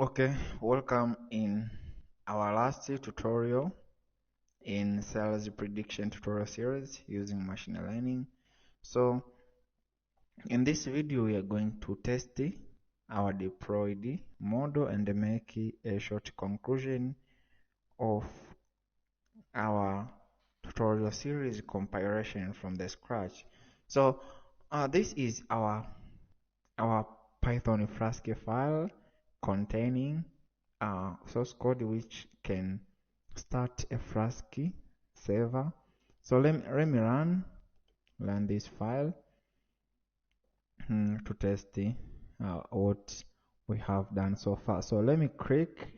Okay, welcome in our last tutorial in sales prediction tutorial series using machine learning. So in this video we are going to test our deployed model and make a short conclusion of our tutorial series compilation from the scratch. So this is our Python Flask file containing source code which can start a Flask server. So let me run this file to test what we have done so far. So let me click.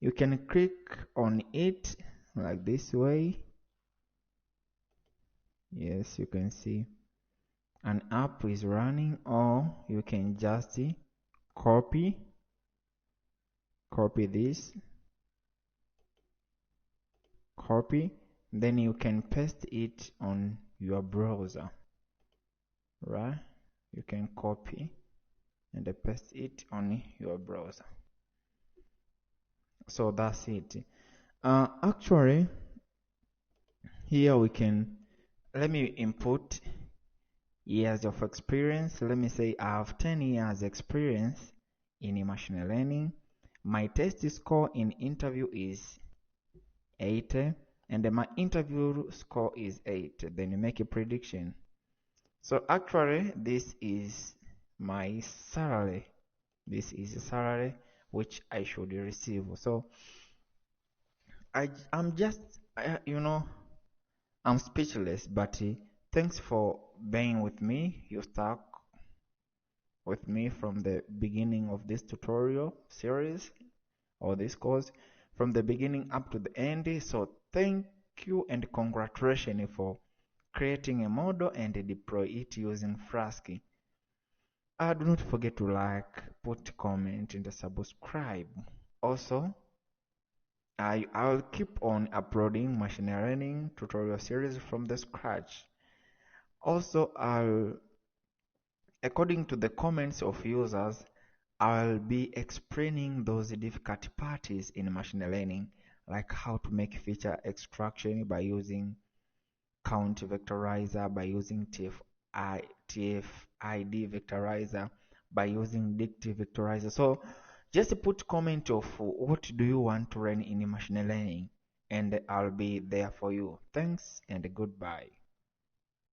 You can click on it like this way. Yes, you can see an app is running, or you can just copy this, copy, then you can paste it on your browser, right? You can copy and paste it on your browser. So that's it. Actually, here we can, let me input years of experience. Let me say I have 10 years experience in machine learning. My test score in interview is 80, and my interview score is 8. Then you make a prediction. So actually this is my salary. This is a salary which I should receive. So I'm just I'm speechless, but thanks for being with me. You stuck with me from the beginning of this tutorial series or this course, from the beginning up to the end. So thank you and congratulations for creating a model and deploy it using Flask. Do not forget to like, put comment and subscribe. Also, I'll keep on uploading machine learning tutorial series from the scratch. Also, according to the comments of users, I'll be explaining those difficult parts in machine learning, like how to make feature extraction by using count vectorizer, by using TF-ID vectorizer, by using dict vectorizer. So just put comment of what do you want to learn in machine learning, and I'll be there for you. Thanks and goodbye.